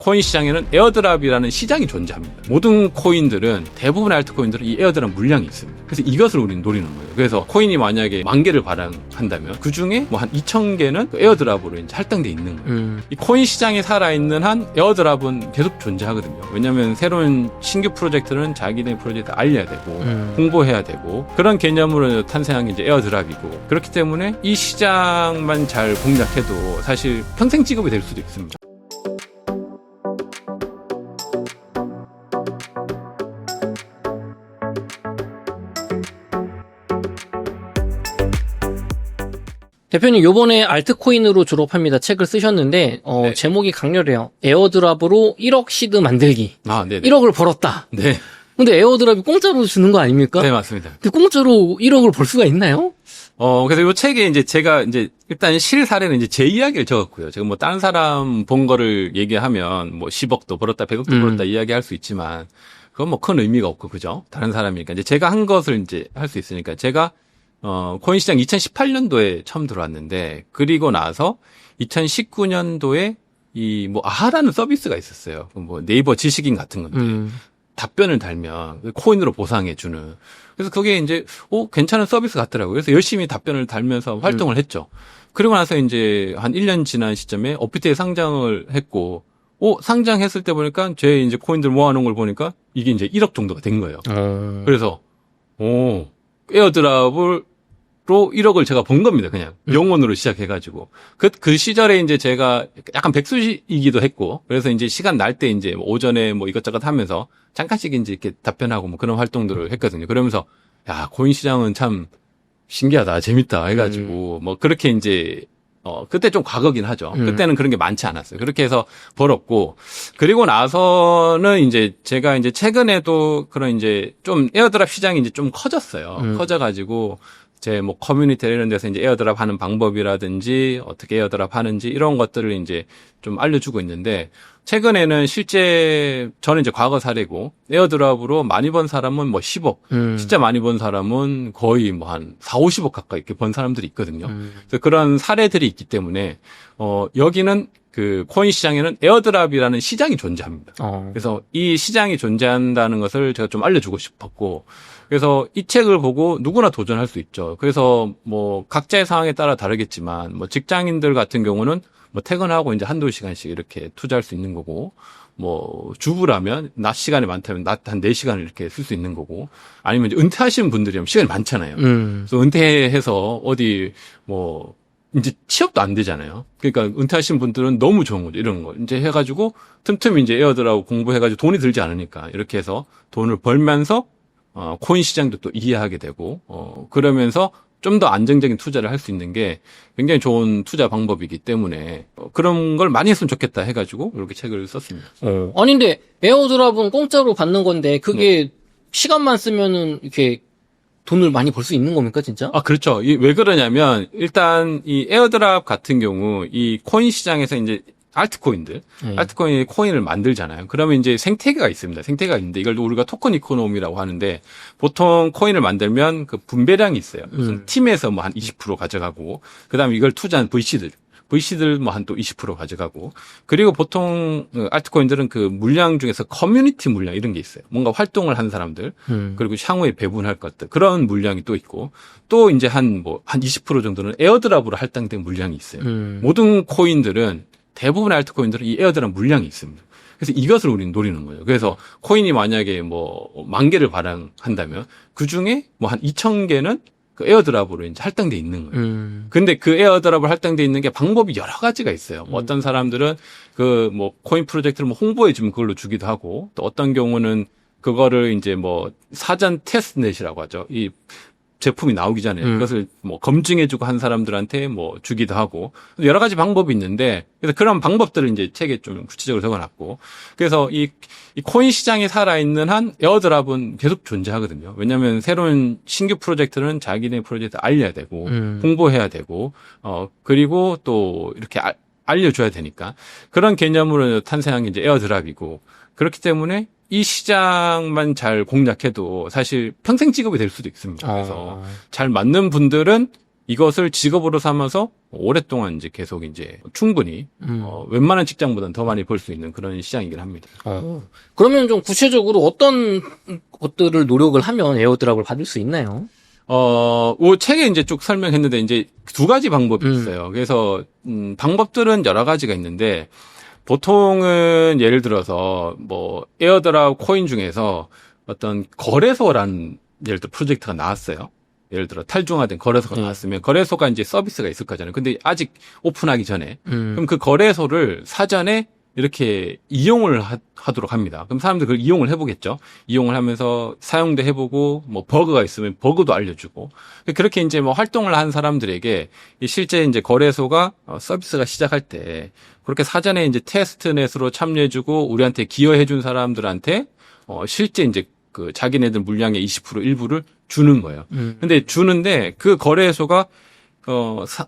코인 시장에는 에어드랍이라는 시장이 존재합니다. 모든 코인들은, 대부분의 알트코인들은 이 에어드랍 물량이 있습니다. 그래서 이것을 우리는 노리는 거예요. 그래서 코인이 만약에 10,000개를 발행한다면 그 중에 뭐 한 2,000개는 에어드랍으로 이제 할당돼 있는 거예요. 이 코인 시장이 살아있는 한 에어드랍은 계속 존재하거든요. 왜냐하면 새로운 신규 프로젝트는 자기네 프로젝트 알려야 되고 홍보해야 되고, 그런 개념으로 탄생한 게 이제 에어드랍이고, 그렇기 때문에 이 시장만 잘 공략해도 사실 평생 직업이 될 수도 있습니다. 대표님, 요번에 알트코인으로 졸업합니다 책을 쓰셨는데, 네. 제목이 강렬해요. 에어드랍으로 1억 시드 만들기. 아, 네네. 1억을 벌었다. 네. 근데 에어드랍이 공짜로 주는 거 아닙니까? 네, 맞습니다. 근데 공짜로 1억을 벌 수가 있나요? 그래서 이 책에 이제 제가 이제 일단 실사례는 이제 제 이야기를 적었고요. 제가 뭐 다른 사람 본 거를 얘기하면 뭐 10억도 벌었다, 100억도 벌었다 이야기할 수 있지만, 그건 뭐 큰 의미가 없고, 그죠? 다른 사람이니까. 이제 제가 한 것을 이제 할 수 있으니까, 제가 코인 시장 2018년도에 처음 들어왔는데, 그리고 나서 2019년도에 이 뭐 아하라는 서비스가 있었어요. 뭐 네이버 지식인 같은 건데, 답변을 달면 코인으로 보상해 주는. 그래서 그게 이제 괜찮은 서비스 같더라고요. 그래서 열심히 답변을 달면서 활동을 했죠. 그리고 나서 이제 한 1년 지난 시점에 업비트에 상장을 했고, 상장했을 때 보니까 제 이제 코인들 모아놓은 걸 보니까 이게 이제 1억 정도가 된 거예요. 그래서 에어드랍을 로 1억을 제가 번 겁니다. 그냥 영원으로 시작해가지고 그 시절에 이제 제가 약간 백수이기도 했고, 그래서 이제 시간 날 때 이제 오전에 뭐 이것저것 하면서 잠깐씩 이제 이렇게 답변하고 뭐 그런 활동들을 했거든요. 그러면서 야, 코인 시장은 참 신기하다, 재밌다 해가지고 뭐 그렇게 이제 그때 좀 과거긴 하죠. 그때는 그런 게 많지 않았어요. 그렇게 해서 벌었고, 그리고 나서는 이제 제가 이제 최근에도 그런 이제 좀 에어드랍 시장이 이제 좀 커졌어요. 커져가지고 제 뭐 커뮤니티 이런 데서 이제 에어드랍 하는 방법이라든지 어떻게 에어드랍 하는지 이런 것들을 이제 좀 알려주고 있는데, 최근에는 실제 저는 이제 과거 사례고, 에어드랍으로 많이 번 사람은 뭐 10억, 진짜 많이 번 사람은 거의 뭐 한 4, 50억 가까이 이렇게 번 사람들이 있거든요. 그래서 그런 사례들이 있기 때문에 여기는 그 코인 시장에는 에어드랍이라는 시장이 존재합니다. 그래서 이 시장이 존재한다는 것을 제가 좀 알려주고 싶었고, 그래서 이 책을 보고 누구나 도전할 수 있죠. 그래서 뭐 각자의 상황에 따라 다르겠지만, 뭐 직장인들 같은 경우는 뭐 퇴근하고 이제 한두 시간씩 이렇게 투자할 수 있는 거고, 뭐 주부라면 낮 시간이 많다면 낮 한 4시간을 이렇게 쓸 수 있는 거고, 아니면 이제 은퇴하신 분들이면 시간이 많잖아요. 그래서 은퇴해서 어디 뭐 이제 취업도 안 되잖아요. 그러니까 은퇴하신 분들은 너무 좋은 거죠. 이런 거 이제 해가지고 틈틈이 이제 에어드랍 공부해가지고 돈이 들지 않으니까 이렇게 해서 돈을 벌면서 코인 시장도 또 이해하게 되고, 그러면서 좀 더 안정적인 투자를 할 수 있는 게 굉장히 좋은 투자 방법이기 때문에 그런 걸 많이 했으면 좋겠다 해가지고 이렇게 책을 썼습니다. 아니, 근데 에어드랍은 공짜로 받는 건데, 그게 시간만 쓰면은 이렇게 돈을 많이 벌 수 있는 겁니까, 진짜? 아, 그렇죠. 왜 그러냐면, 일단 이 에어드랍 같은 경우 이 코인 시장에서 이제 알트코인들, 알트코인이 코인을 만들잖아요. 그러면 이제 생태계가 있습니다. 생태계가 있는데 이걸 우리가 토큰 이코노미라고 하는데, 보통 코인을 만들면 그 분배량이 있어요. 무슨 팀에서 뭐 한 20% 가져가고, 그다음에 이걸 투자한 VC들 뭐 한 또 20% 가져가고, 그리고 보통 알트코인들은 그 물량 중에서 커뮤니티 물량 이런 게 있어요. 뭔가 활동을 하는 사람들, 그리고 향후에 배분할 것들, 그런 물량이 또 있고, 또 이제 한 20% 정도는 에어드랍으로 할당된 물량이 있어요. 모든 코인들은, 대부분의 알트코인들은 이 에어드랍 물량이 있습니다. 그래서 이것을 우리는 노리는 거예요. 그래서 코인이 만약에 뭐 10,000개를 발행한다면 그 중에 뭐 한 2,000개는 그 에어드랍으로 이제 할당돼 있는 거예요. 근데 그 에어드랍을 할당돼 있는 게 방법이 여러 가지가 있어요. 뭐 어떤 사람들은 그 뭐 코인 프로젝트를 뭐 홍보해 주면 그걸로 주기도 하고, 또 어떤 경우는 그거를 이제 뭐 사전 테스트넷이라고 하죠. 이 제품이 나오기 전에 그것을 뭐 검증해주고 한 사람들한테 뭐 주기도 하고, 여러 가지 방법이 있는데, 그래서 그런 방법들을 이제 책에 좀 구체적으로 적어놨고, 그래서 이 코인 시장이 살아있는 한 에어드랍은 계속 존재하거든요. 왜냐하면 새로운 신규 프로젝트는 자기네 프로젝트 알려야 되고, 홍보해야 되고, 그리고 또 이렇게 알려줘야 되니까, 그런 개념으로 탄생한 게 이제 에어드랍이고, 그렇기 때문에 이 시장만 잘 공략해도 사실 평생 직업이 될 수도 있습니다. 그래서 잘 맞는 분들은 이것을 직업으로 삼아서 오랫동안 이제 계속 이제 충분히 웬만한 직장보다는 더 많이 벌 수 있는 그런 시장이긴 합니다. 그러면 좀 구체적으로 어떤 것들을 노력을 하면 에어드랍을 받을 수 있나요? 책에 이제 쭉 설명했는데 이제 두 가지 방법이 있어요. 그래서 방법들은 여러 가지가 있는데 보통은 예를 들어서 뭐 에어드랍 코인 중에서 어떤 거래소라는 예를 들어 프로젝트가 나왔어요. 예를 들어 탈중화된 거래소가 나왔으면 거래소가 이제 서비스가 있을 거잖아요. 근데 아직 오픈하기 전에 그럼 그 거래소를 사전에 이렇게 이용을 하도록 합니다. 그럼 사람들 그걸 이용을 해보겠죠. 이용을 하면서 사용도 해보고 뭐 버그가 있으면 버그도 알려주고 그렇게 이제 뭐 활동을 한 사람들에게 실제 이제 거래소가 서비스가 시작할 때 그렇게 사전에 이제 테스트넷으로 참여해주고 우리한테 기여해준 사람들한테 실제 이제 그 자기네들 물량의 20% 일부를 주는 거예요. 근데 주는데 그 거래소가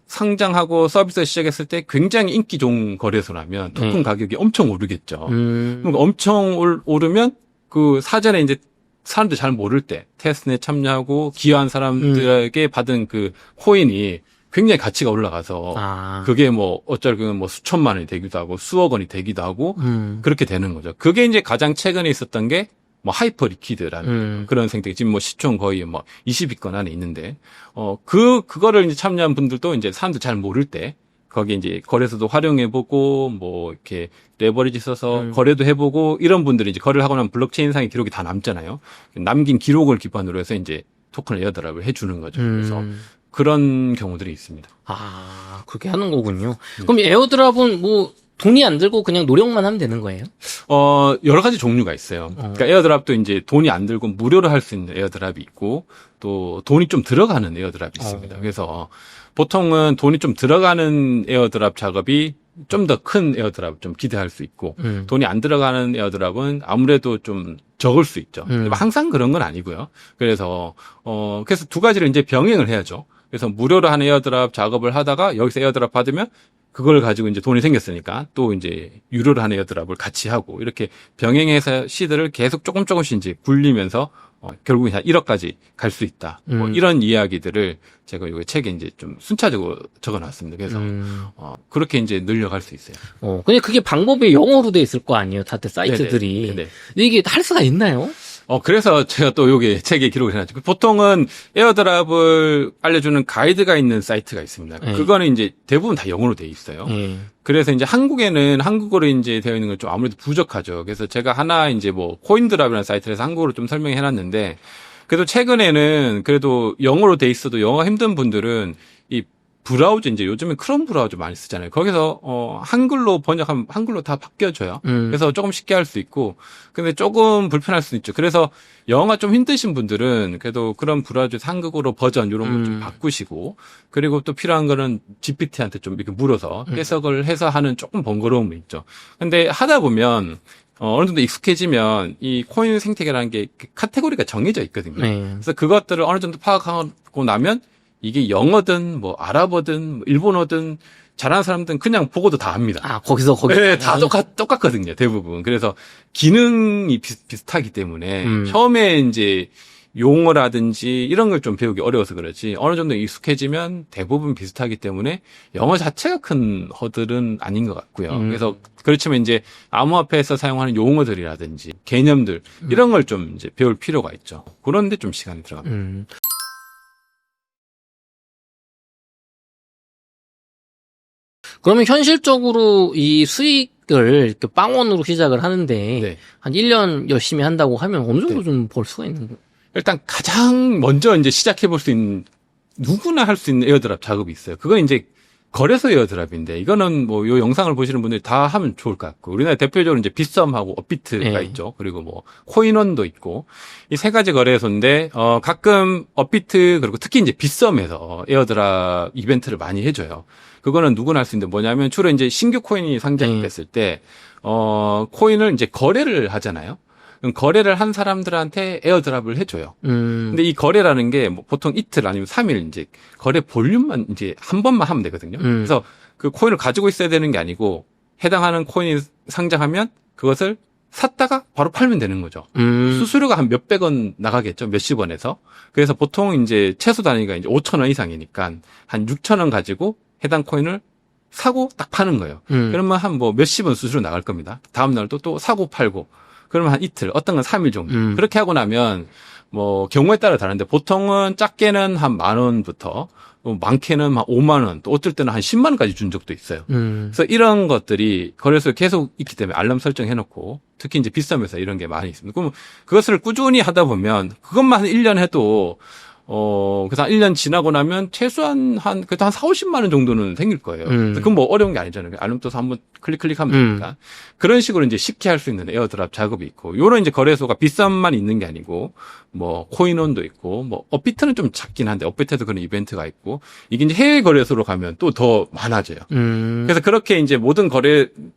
상장하고 서비스 시작했을 때 굉장히 인기 좋은 거래소라면 토큰 가격이 엄청 오르겠죠. 그러니까 엄청 오르면 그 사전에 이제 사람들 잘 모를 때 테스트넷 참여하고 기여한 사람들에게 받은 그 코인이 굉장히 가치가 올라가서 그게 뭐 어쩔 뭐 수천만 원이 되기도 하고 수억 원이 되기도 하고 그렇게 되는 거죠. 그게 이제 가장 최근에 있었던 게 뭐 하이퍼 리퀴드라는 그런 생태계 지금 뭐 시총 거의 뭐 20위권 안에 있는데 그거를 이제 참여한 분들도 이제 사람들 잘 모를 때 거기 이제 거래소도 활용해보고 뭐 이렇게 레버리지 써서 거래도 해보고 이런 분들이 이제 거래를 하고 나면 블록체인상의 기록이 다 남잖아요. 남긴 기록을 기반으로 해서 이제 토큰을 에어드랍을 해주는 거죠. 그래서 그런 경우들이 있습니다. 그렇게 하는 거군요. 그럼 에어드랍은 뭐 돈이 안 들고 그냥 노력만 하면 되는 거예요? 여러 가지 종류가 있어요. 그러니까 에어드랍도 이제 돈이 안 들고 무료로 할 수 있는 에어드랍이 있고 또 돈이 좀 들어가는 에어드랍이 있습니다. 그래서 보통은 돈이 좀 들어가는 에어드랍 작업이 좀 더 큰 에어드랍 좀 기대할 수 있고 돈이 안 들어가는 에어드랍은 아무래도 좀 적을 수 있죠. 항상 그런 건 아니고요. 그래서 두 가지를 이제 병행을 해야죠. 그래서 무료로 하는 에어드랍 작업을 하다가 여기서 에어드랍 받으면 그걸 가지고 이제 돈이 생겼으니까 또 이제 유료로 하는 에어드랍을 같이 하고 이렇게 병행해서 시드를 계속 조금씩 이제 굴리면서 결국에 한 1억까지 갈 수 있다. 뭐 이런 이야기들을 제가 이 책에 이제 좀 순차적으로 적어놨습니다. 그래서 그렇게 이제 늘려갈 수 있어요. 근데 그게 방법이 영어로 돼 있을 거 아니에요, 다들 사이트들이. 네네. 근데 이게 할 수가 있나요? 그래서 제가 또 요게 책에 기록을 해놨죠. 보통은 에어드랍을 알려주는 가이드가 있는 사이트가 있습니다. 그거는 이제 대부분 다 영어로 돼 있어요. 그래서 이제 한국에는 한국어로 이제 되어 있는 건 좀 아무래도 부족하죠. 그래서 제가 하나 이제 뭐 코인드랍이라는 사이트에서 한국어로 좀 설명해 놨는데 그래도 최근에는 그래도 영어로 돼 있어도 영어 힘든 분들은 이 브라우저 이제 요즘엔 크롬 브라우저 많이 쓰잖아요. 거기서 한글로 번역하면 한글로 다 바뀌어져요. 그래서 조금 쉽게 할 수 있고 근데 조금 불편할 수도 있죠. 그래서 영어가 좀 힘드신 분들은 그래도 그런 브라우저에서 한국어로 버전 이런 거 좀 바꾸시고 그리고 또 필요한 거는 GPT한테 좀 이렇게 물어서 해석을 해서 하는 조금 번거로움이 있죠. 근데 하다 보면 어느 정도 익숙해지면 이 코인 생태계라는 게 카테고리가 정해져 있거든요. 그래서 그것들을 어느 정도 파악하고 나면 이게 영어든 뭐 아랍어든 뭐 일본어든 잘하는 사람들은 그냥 보고도 다 합니다. 거기. 네, 다 똑같거든요, 대부분. 그래서 기능이 비슷하기 때문에 처음에 이제 용어라든지 이런 걸 좀 배우기 어려워서 그렇지 어느 정도 익숙해지면 대부분 비슷하기 때문에 영어 자체가 큰 허들은 아닌 것 같고요. 그래서 그렇지만 이제 암호화폐에서 사용하는 용어들이라든지 개념들 이런 걸 좀 이제 배울 필요가 있죠. 그런데 좀 시간이 들어갑니다. 그러면 현실적으로 이 수익을 이렇게 빵원으로 시작을 하는데 한 1년 열심히 한다고 하면 어느 정도 좀 벌 수가 있는 거예요? 일단 가장 먼저 이제 시작해 볼 수 있는 누구나 할 수 있는 에어드랍 작업이 있어요. 그건 이제 거래소 에어드랍인데 이거는 뭐 요 영상을 보시는 분들이 다 하면 좋을 것 같고 우리나라 대표적으로 이제 빗썸하고 업비트가 있죠. 그리고 뭐 코인원도 있고 이 세 가지 거래소인데 가끔 업비트 그리고 특히 이제 빗썸에서 에어드랍 이벤트를 많이 해줘요. 그거는 누구나 할 수 있는데 뭐냐면 주로 이제 신규 코인이 상장이 됐을 때 코인을 이제 거래를 하잖아요. 그럼 거래를 한 사람들한테 에어드랍을 해줘요. 근데 이 거래라는 게 뭐 보통 이틀 아니면 3일 이제 거래 볼륨만 이제 한 번만 하면 되거든요. 그래서 그 코인을 가지고 있어야 되는 게 아니고 해당하는 코인이 상장하면 그것을 샀다가 바로 팔면 되는 거죠. 수수료가 한 몇백 원 나가겠죠. 몇십 원에서. 그래서 보통 이제 최소 단위가 이제 5,000원 이상이니까 한 6,000원 가지고 해당 코인을 사고 딱 파는 거예요. 그러면 한 뭐 몇십 원 수수료 나갈 겁니다. 다음 날 또 사고 팔고. 그러면 한 이틀, 어떤 건 3일 정도. 그렇게 하고 나면 뭐 경우에 따라 다른데 보통은 작게는 한 10,000원부터 많게는 한 5만 원, 또 어쩔 때는 한 10만 원까지 준 적도 있어요. 그래서 이런 것들이 거래소에 계속 있기 때문에 알람 설정해놓고 특히 이제 비싼 회사 이런 게 많이 있습니다. 그럼 그것을 꾸준히 하다 보면 그것만 한 1년 해도 그래서 한 1년 지나고 나면 최소한 그래도 한 4, 50만 원 정도는 생길 거예요. 그건 뭐 어려운 게 아니잖아요. 알람 떠서 한번 클릭하면 되니까. 그런 식으로 이제 쉽게 할 수 있는 에어드랍 작업이 있고, 요런 이제 거래소가 비싼만 있는 게 아니고, 뭐, 코인원도 있고, 뭐, 업비트는 좀 작긴 한데, 업비트에도 그런 이벤트가 있고, 이게 이제 해외 거래소로 가면 또 더 많아져요. 그래서 그렇게 이제 모든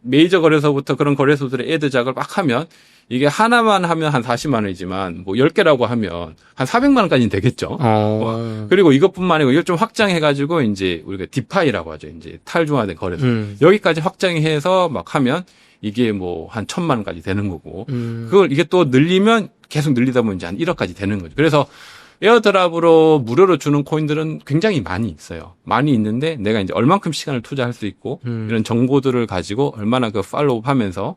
메이저 거래소부터 그런 거래소들의 애드 작업을 막 하면, 이게 하나만 하면 한 40만 원이지만 뭐 10개라고 하면 한 400만 원까지는 되겠죠. 그리고 이것뿐만 아니고 이걸 좀 확장해 가지고 이제 우리가 디파이라고 하죠. 이제 탈중화된 거래소. 여기까지 확장해서 막 하면 이게 뭐 한 1,000만 원까지 되는 거고. 그걸 이게 또 늘리면 계속 늘리다 보면 이제 한 1억까지 되는 거죠. 그래서 에어드랍으로 무료로 주는 코인들은 굉장히 많이 있어요. 많이 있는데 내가 이제 얼만큼 시간을 투자할 수 있고 이런 정보들을 가지고 얼마나 그 팔로우업 하면서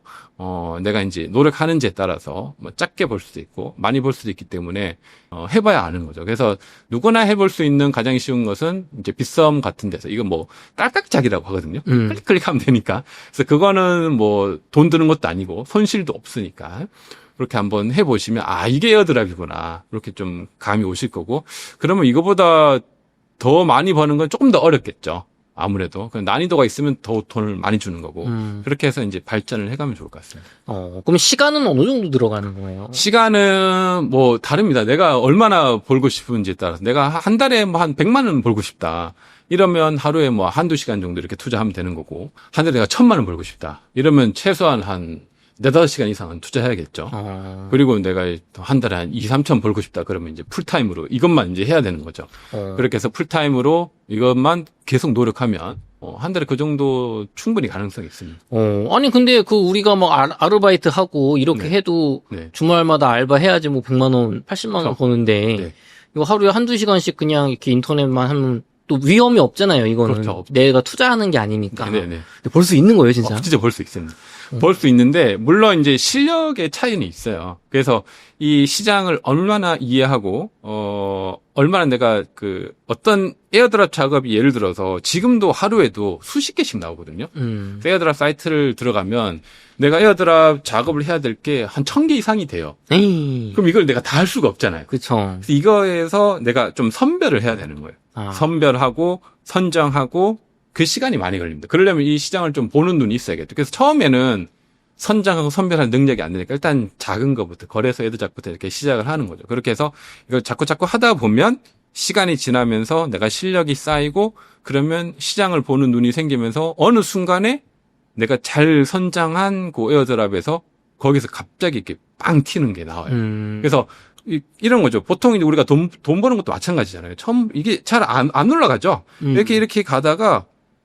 내가 이제 노력하는지에 따라서 뭐 작게 볼 수도 있고 많이 볼 수도 있기 때문에 해봐야 아는 거죠. 그래서 누구나 해볼 수 있는 가장 쉬운 것은 이제 빗썸 같은 데서 이거 뭐 딸깍짝이라고 하거든요. 클릭하면 되니까. 그래서 그거는 뭐 돈 드는 것도 아니고 손실도 없으니까. 그렇게 한번 해보시면, 이게 에어드랍이구나. 이렇게 좀 감이 오실 거고. 그러면 이거보다 더 많이 버는 건 조금 더 어렵겠죠. 아무래도. 난이도가 있으면 더 돈을 많이 주는 거고. 그렇게 해서 이제 발전을 해가면 좋을 것 같습니다. 그럼 시간은 어느 정도 들어가는 거예요? 시간은 뭐 다릅니다. 내가 얼마나 벌고 싶은지에 따라서. 내가 한 달에 뭐 한 100만 원 벌고 싶다. 이러면 하루에 뭐 한두 시간 정도 이렇게 투자하면 되는 거고. 한 달에 내가 1,000만 원 벌고 싶다. 이러면 최소한 한 4-5시간 이상은 투자해야겠죠. 그리고 내가 한 달에 한 2, 3천 벌고 싶다. 그러면 이제 풀타임으로 이것만 이제 해야 되는 거죠. 그렇게 해서 풀타임으로 이것만 계속 노력하면 한 달에 그 정도 충분히 가능성이 있습니다. 아니 근데 우리가 뭐 아르바이트 하고 이렇게 네. 해도 네. 주말마다 알바 해야지 뭐 100만 원, 80만 원 버는데 네. 이거 하루에 한두 시간씩 그냥 이렇게 인터넷만 하면 또 위험이 없잖아요. 이거는 그렇죠. 내가 투자하는 게 아니니까. 네네. 벌 수 있는 거예요, 진짜. 진짜 벌 수 있습니다. 벌 수 있는데 물론 이제 실력의 차이는 있어요. 그래서 이 시장을 얼마나 이해하고 얼마나 내가 어떤 에어드랍 작업이 예를 들어서 지금도 하루에도 수십 개씩 나오거든요. 에어드랍 사이트를 들어가면 내가 에어드랍 작업을 해야 될 게 한 1,000개 이상이 돼요. 에이. 그럼 이걸 내가 다 할 수가 없잖아요. 그쵸. 그래서 이거에서 내가 좀 선별을 해야 되는 거예요. 선별하고 선정하고 그 시간이 많이 걸립니다. 그러려면 이 시장을 좀 보는 눈이 있어야겠죠. 그래서 처음에는 선정하고 선별할 능력이 안 되니까 일단 작은 거부터 거래소 에드작부터 이렇게 시작을 하는 거죠. 그렇게 해서 이걸 자꾸 하다 보면 시간이 지나면서 내가 실력이 쌓이고 그러면 시장을 보는 눈이 생기면서 어느 순간에 내가 잘 선정한 그 에어드랍에서 거기서 갑자기 이렇게 빵 튀는 게 나와요. 그래서 이런 거죠. 보통 이제 우리가 돈 버는 것도 마찬가지잖아요. 처음 이게 잘 안 올라가죠. 이렇게 가다가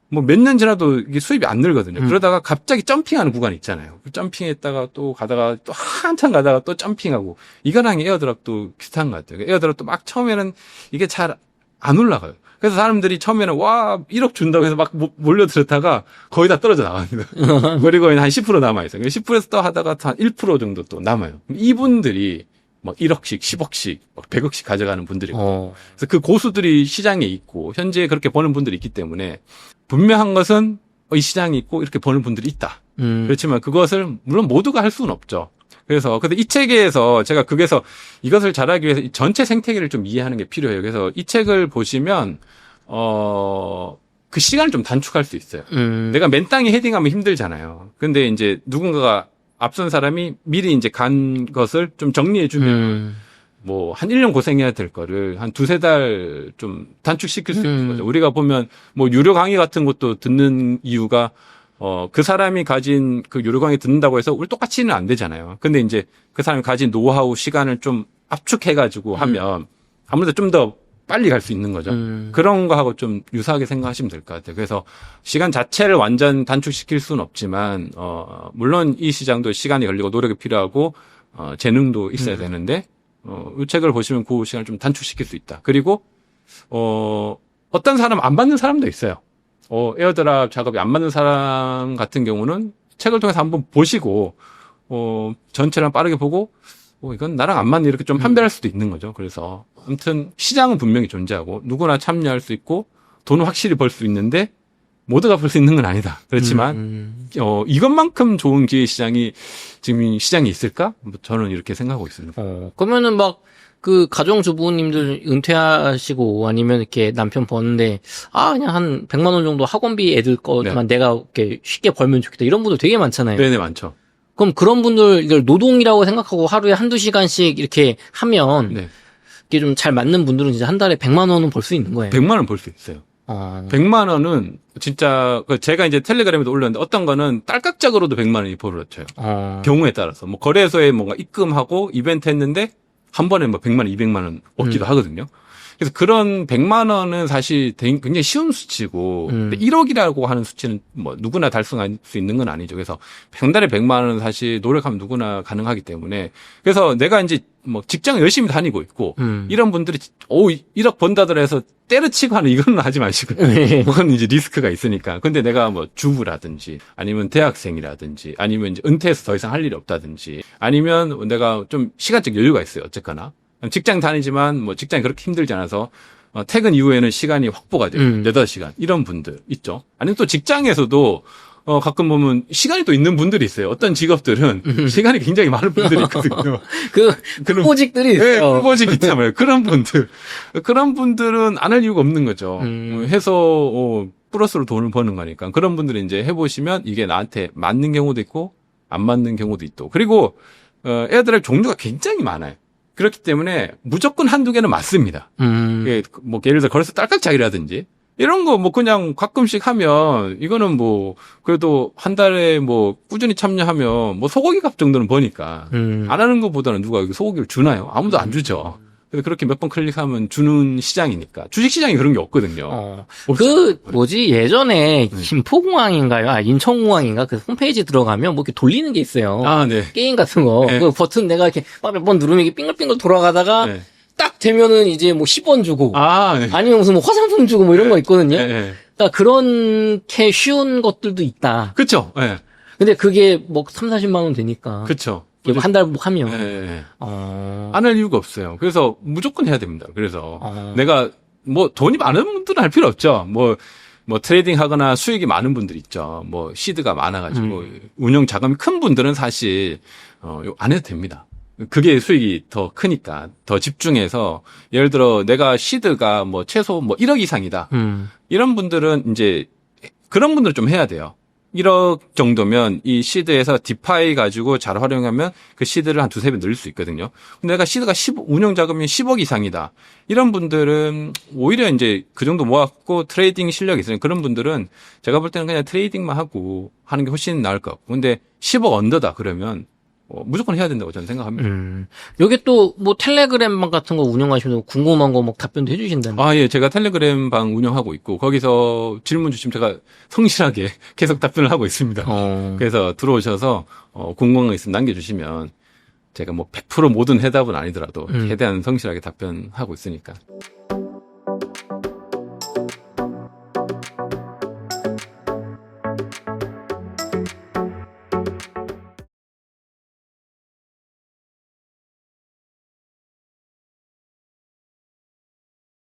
뭐 몇 년 지나도 이게 수입이 안 늘거든요. 그러다가 갑자기 점핑하는 구간이 있잖아요. 점핑했다가 또 가다가 또 한참 가다가 또 점핑하고 이거랑 에어드랍도 비슷한 것 같아요. 에어드랍도 막 처음에는 이게 잘 안 올라가요. 그래서 사람들이 처음에는 1억 준다고 해서 막 몰려들었다가 거의 다 떨어져 나갑니다. 그리고 한 10% 남아있어요. 10%에서 또 하다가 한 1% 정도 또 남아요. 이분들이 막 1억씩, 10억씩, 막 100억씩 가져가는 분들이고. 그래서 그 고수들이 시장에 있고, 현재 그렇게 버는 분들이 있기 때문에, 분명한 것은 이 시장이 있고, 이렇게 버는 분들이 있다. 그렇지만 그것을, 물론 모두가 할 수는 없죠. 근데 이 책에서 제가 거기서 이것을 잘하기 위해서 전체 생태계를 좀 이해하는 게 필요해요. 그래서 이 책을 보시면, 그 시간을 좀 단축할 수 있어요. 내가 맨땅에 헤딩하면 힘들잖아요. 근데 이제 누군가가 앞선 사람이 미리 이제 간 것을 좀 정리해주면, 뭐, 한 1년 고생해야 될 거를 한 2-3달 좀 단축시킬 수 있는 거죠. 우리가 보면, 뭐, 유료 강의 같은 것도 듣는 이유가, 그 사람이 가진 그 유료 강의 듣는다고 해서 우리 똑같이는 안 되잖아요. 근데 이제 그 사람이 가진 노하우, 시간을 좀 압축해가지고 하면, 아무래도 좀 더 빨리 갈 수 있는 거죠. 그런 거하고 좀 유사하게 생각하시면 될 것 같아요. 그래서 시간 자체를 완전 단축시킬 수는 없지만 물론 이 시장도 시간이 걸리고 노력이 필요하고 재능도 있어야 되는데 이 책을 보시면 그 시간을 좀 단축시킬 수 있다. 그리고 어떤 사람 안 맞는 사람도 있어요. 에어드랍 작업이 안 맞는 사람 같은 경우는 책을 통해서 한번 보시고 전체를 빠르게 보고 이건 나랑 안 맞네 이렇게 좀 판별할 수도 있는 거죠. 그래서 아무튼 시장은 분명히 존재하고 누구나 참여할 수 있고 돈은 확실히 벌 수 있는데 모두가 벌 수 있는 건 아니다. 그렇지만 이것만큼 좋은 기회 시장이 지금 시장이 있을까? 저는 이렇게 생각하고 있습니다. 그러면은 막 그 가정주부님들 은퇴하시고 아니면 이렇게 남편 버는데 그냥 한 100만 원 정도 학원비 애들 거만 내가 이렇게 쉽게 벌면 좋겠다 이런 분들 되게 많잖아요. 네네 많죠. 그럼 그런 분들 이걸 노동이라고 생각하고 하루에 한두 시간씩 이렇게 하면 이게 좀 잘 맞는 분들은 진짜 한 달에 100만 원은 벌 수 있는 거예요. 100만 원 벌 수 있어요. 100만 원은 진짜 제가 이제 텔레그램에도 올렸는데 어떤 거는 딸깍짝으로도 100만 원이 벌어져요. 경우에 따라서 뭐 거래소에 뭔가 입금하고 이벤트 했는데 한 번에 뭐 100만 원, 200만 원 얻기도 하거든요. 그래서 그런 100만 원은 사실 굉장히 쉬운 수치고 1억이라고 하는 수치는 뭐 누구나 달성할 수 있는 건 아니죠. 그래서 한 달에 100만 원은 사실 노력하면 누구나 가능하기 때문에 그래서 내가 이제 뭐 직장 열심히 다니고 있고 이런 분들이 1억 번다더라 해서 때려치고 하는 이거는 하지 마시고 그건 이제 리스크가 있으니까. 근데 내가 뭐 주부라든지 아니면 대학생이라든지 아니면 이제 은퇴해서 더 이상 할 일이 없다든지 아니면 내가 좀 시간적 여유가 있어요. 어쨌거나 직장 다니지만 뭐 직장이 그렇게 힘들지 않아서 퇴근 이후에는 시간이 확보가 돼요. 8시간 이런 분들 있죠. 아니면 또 직장에서도 가끔 보면 시간이 또 있는 분들이 있어요. 어떤 직업들은 시간이 굉장히 많은 분들이 있거든요. 그런 보직들이 네, 있어요. 보직 있잖아요. 그런 분들은 안 할 이유가 없는 거죠. 해서 플러스로 돈을 버는 거니까. 그런 분들이 이제 해보시면 이게 나한테 맞는 경우도 있고 안 맞는 경우도 있고. 그리고 에어드랍 종류가 굉장히 많아요. 그렇기 때문에 무조건 한두 개는 맞습니다. 뭐 예를 들어 거래소 딸깍짝이라든지 이런 거 뭐 그냥 가끔씩 하면 이거는 뭐 그래도 한 달에 뭐 꾸준히 참여하면 뭐 소고기 값 정도는 버니까 안 하는 것보다는 누가 여기 소고기를 주나요? 아무도 안 주죠. 그래서 그렇게 몇 번 클릭하면 주는 시장이니까. 주식시장이 그런 게 없거든요. 예전에 김포공항인가요? 인천공항인가? 그 홈페이지 들어가면 뭐 이렇게 돌리는 게 있어요. 네. 게임 같은 거. 네. 그 버튼 내가 이렇게 몇 번 누르면 이게 빙글빙글 돌아가다가 네. 딱 되면은 이제 뭐 10원 주고. 네. 아니면 무슨 뭐 화장품 주고 뭐 이런 거 있거든요. 네. 그러니까 그렇게 쉬운 것들도 있다. 그쵸. 네. 근데 그게 뭐 3, 40만 원 되니까. 그쵸. 한 달 하면. 네. 안 할 이유가 없어요. 그래서 무조건 해야 됩니다. 그래서 내가 뭐 돈이 많은 분들은 할 필요 없죠. 뭐 트레이딩 하거나 수익이 많은 분들 있죠. 뭐 시드가 많아가지고 운영 자금이 큰 분들은 사실 안 해도 됩니다. 그게 수익이 더 크니까 더 집중해서 예를 들어 내가 시드가 뭐 최소 뭐 1억 이상이다. 이런 분들은 이제 그런 분들은 좀 해야 돼요. 1억 정도면 이 시드에서 디파이 가지고 잘 활용하면 그 시드를 한 두세 배 늘릴 수 있거든요. 근데 내가 시드가 운영 자금이 10억 이상이다. 이런 분들은 오히려 이제 그 정도 모았고 트레이딩 실력이 있으니 그런 분들은 제가 볼 때는 그냥 트레이딩만 하고 하는 게 훨씬 나을 것 같고. 근데 10억 언더다 그러면 무조건 해야 된다고 저는 생각합니다. 여기 또 뭐 텔레그램 방 같은 거 운영하시면 궁금한 거 막 답변도 해주신다면. 예, 제가 텔레그램 방 운영하고 있고 거기서 질문 주시면 제가 성실하게 계속 답변을 하고 있습니다. 그래서 들어오셔서 궁금한 거 있으면 남겨주시면 제가 뭐 100% 모든 해답은 아니더라도 최대한 성실하게 답변하고 있으니까.